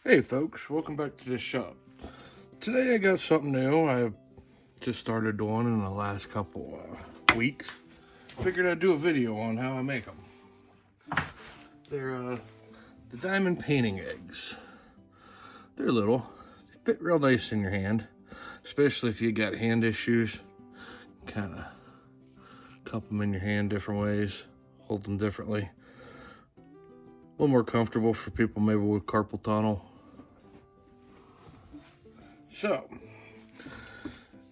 Hey folks, welcome back to the shop. Today I got something new I just started doing in the last couple weeks. Figured I'd do a video on how I make them. They're the diamond painting eggs. They're little, they fit real nice in your hand, especially if you got hand issues. Kind of cup them in your hand different ways, hold them differently. A little more comfortable for people maybe with carpal tunnel. So,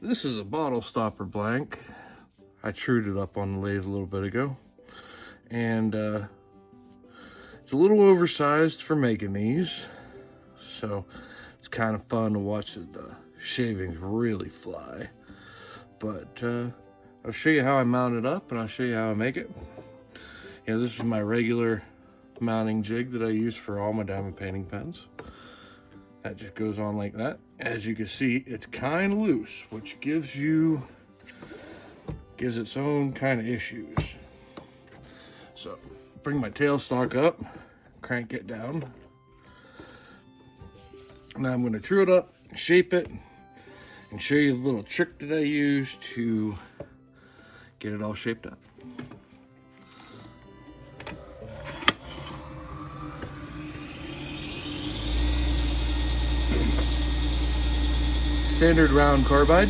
this is a bottle stopper blank. I trued it up on the lathe a little bit ago. And it's a little oversized for making these. So, it's kind of fun to watch the shavings really fly. But I'll show you how I mount it up and I'll show you how I make it. Yeah, this is my regular mounting jig that I use for all my diamond painting pens. That just goes on like that. As you can see, it's kind of loose, which gives its own kind of issues. So, bring my tailstock up, crank it down. Now I'm going to true it up, shape it, and show you the little trick that I use to get it all shaped up. Standard round carbide.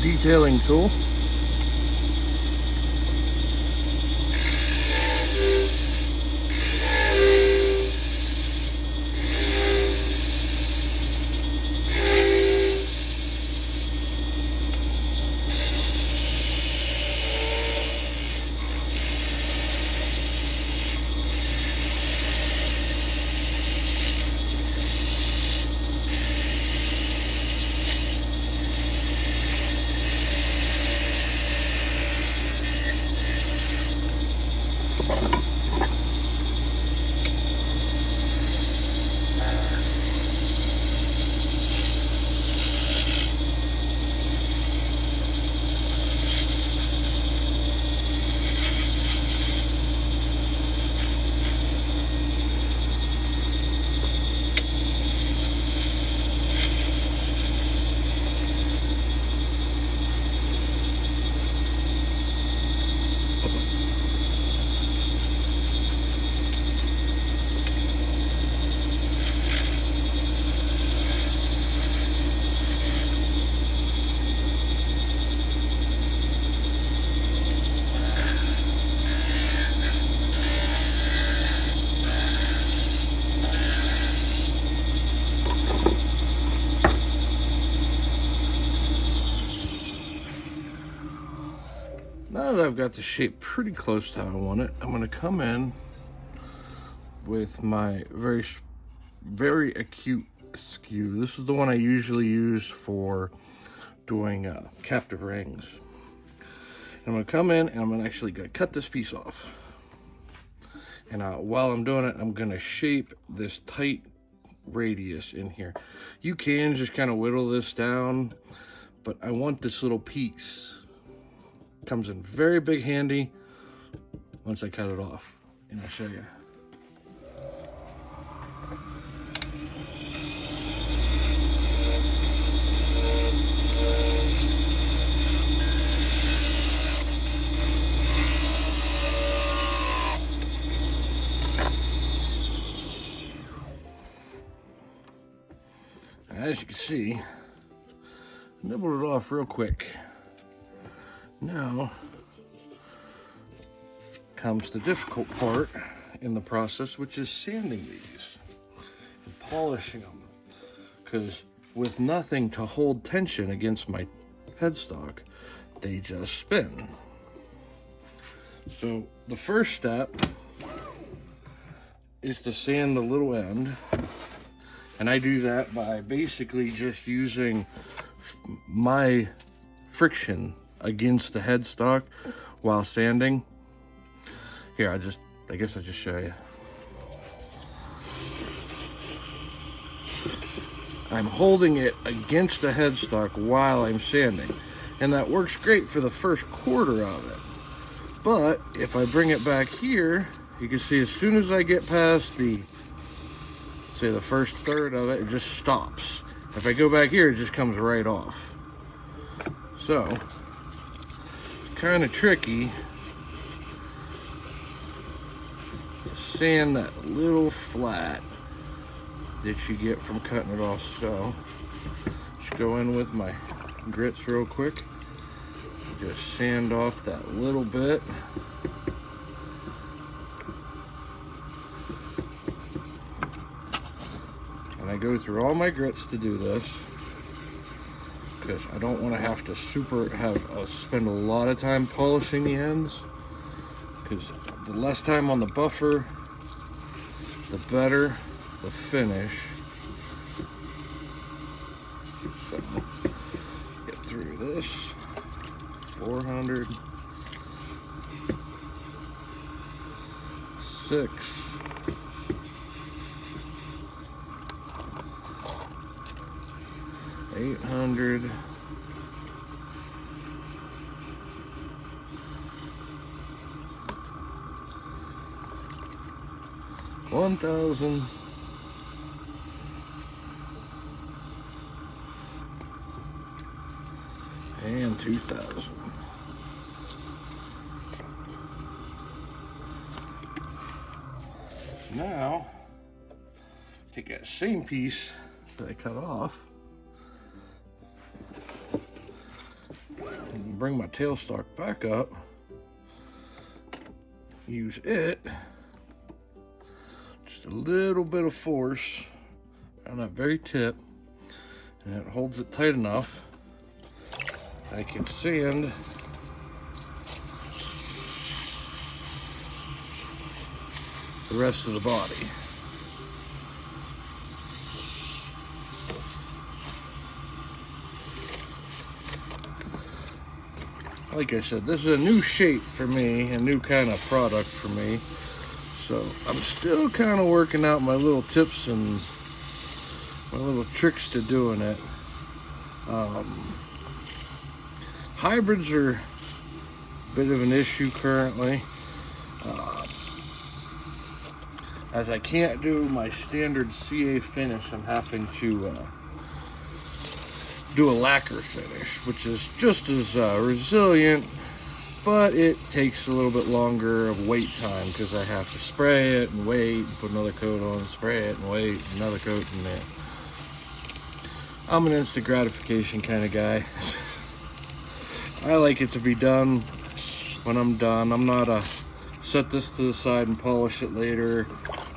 Detailing tool. Now that I've got the shape pretty close to how I want it, I'm going to come in with my very acute skew. This is the one I usually use for doing captive rings. I'm going to come in and I'm actually going to cut this piece off. And while I'm doing it, I'm going to shape this tight radius in here. You can just kind of whittle this down, but I want this little piece. Comes in very big handy once I cut it off. And I'll show you. As you can see, nibbled it off real quick. Now comes the difficult part in the process, which is sanding these and polishing them. Because with nothing to hold tension against my headstock, they just spin. So the first step is to sand the little end. And I do that by basically just using my friction against the headstock while sanding. Here, I guess I'll just show you. I'm holding it against the headstock while I'm sanding. And that works great for the first quarter of it. But if I bring it back here, you can see as soon as I get past the first third of it, it just stops. If I go back here, it just comes right off. So, it's kind of tricky to sand that little flat that you get from cutting it off. So, just go in with my grits real quick. Just sand off that little bit. I go through all my grits to do this because I don't want to have to spend a lot of time polishing the ends, because the less time on the buffer, the better the finish. So, get through this. 400, 6. 800, 1,000, and 2,000. Now, take that same piece that I cut off and bring my tailstock back up, use it, just a little bit of force on that very tip, and it holds it tight enough I can sand the rest of the body. Like I said, this is a new shape for me, a new kind of product for me. So I'm still kind of working out my little tips and my little tricks to doing it. Hybrids are a bit of an issue currently. As I can't do my standard CA finish, I'm having to do a lacquer finish, which is just as resilient, but it takes a little bit longer of wait time because I have to spray it and wait and put another coat on, spray it and wait, another coat, and then I'm an instant gratification kind of guy. I like it to be done when I'm done. I'm not a set this to the side and polish it later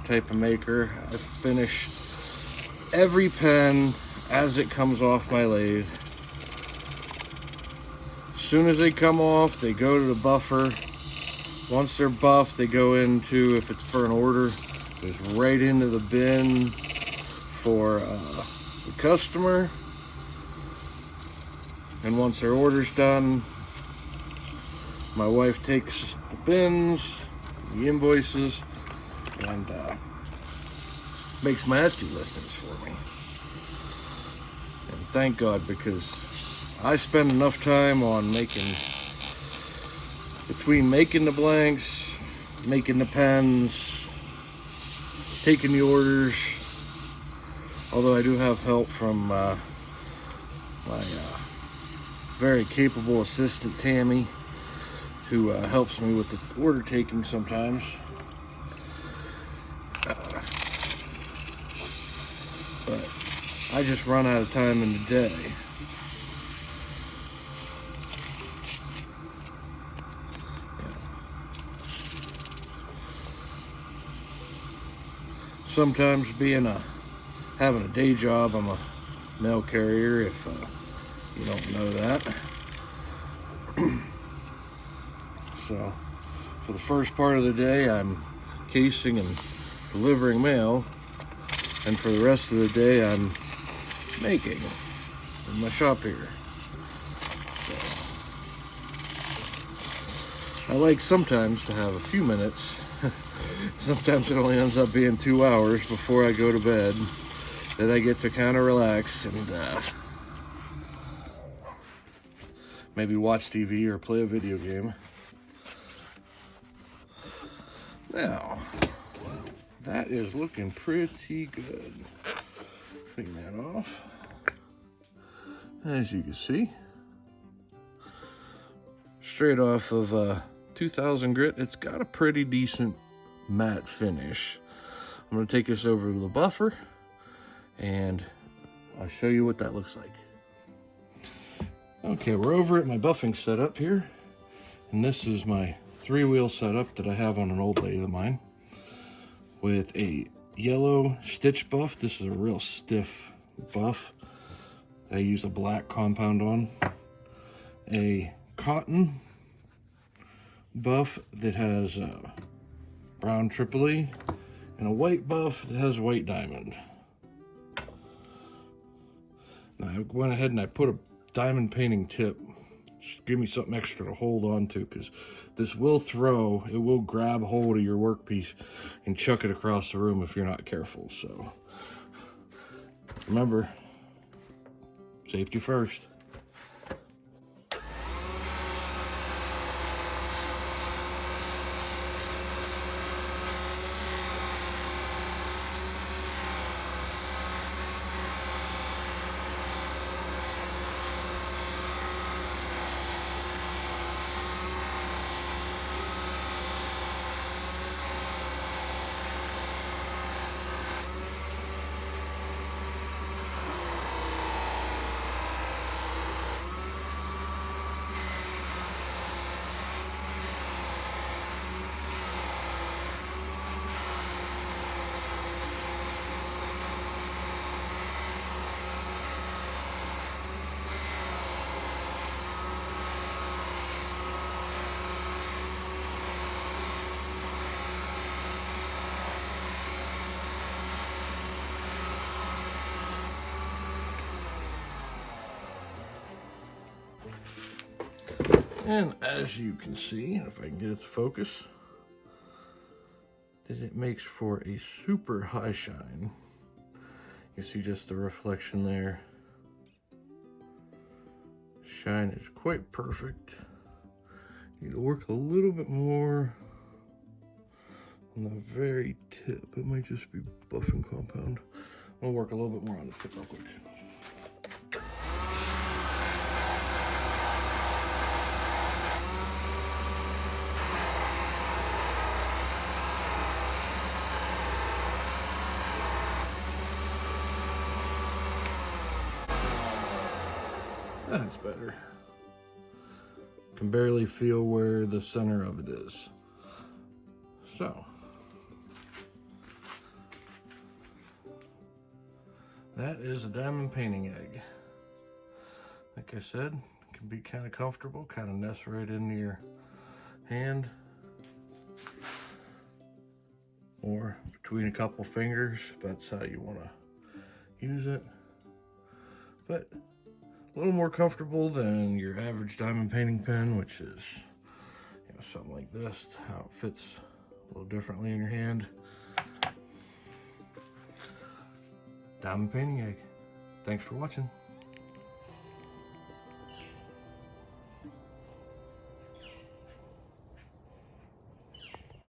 type of maker. I finish every pen as it comes off my lathe. As soon as they come off, they go to the buffer. Once they're buffed, they go into, if it's for an order, goes right into the bin for the customer. And once their order's done, my wife takes the bins, the invoices, and makes my Etsy listings for me. And thank God, because I spend enough time on between making the blanks, making the pens, taking the orders, although I do have help from my very capable assistant Tammy, who helps me with the order taking sometimes. But I just run out of time in the day. Sometimes having a day job, I'm a mail carrier, if you don't know that. So for the first part of the day, I'm casing and delivering mail, and for the rest of the day, I'm making in my shop here. So I like sometimes to have a few minutes. Sometimes it only ends up being 2 hours before I go to bed that I get to kind of relax and maybe watch TV or play a video game. Now, that is looking pretty good. Clean that off. As you can see, straight off of 2000 grit, it's got a pretty decent matte finish. I'm going to take this over to the buffer and I'll show you what that looks like. Okay, we're over at my buffing setup here, and this is my 3-wheel setup that I have on an old lathe of mine with a yellow stitch buff. This is a real stiff buff that I use a black compound on, a cotton buff that has brown Tripoli, and a white buff that has white diamond. Now I went ahead and I put a diamond painting tip. Just give me something extra to hold on to, because this will it will grab hold of your workpiece and chuck it across the room if you're not careful. So remember, safety first. And as you can see, if I can get it to focus, that it makes for a super high shine. You see just the reflection there. Shine is quite perfect. You need to work a little bit more on the very tip. It might just be buffing compound. I'll work a little bit more on the tip real quick. That's better. Can barely feel where the center of it is. So that is a diamond painting egg. Like I said, it can be kind of comfortable, kind of nest right into your hand or between a couple fingers if that's how you want to use it. But A little more comfortable than your average diamond painting pen, which is, you know, something like this, how it fits a little differently in your hand. Diamond Painting Egg. Thanks for watching.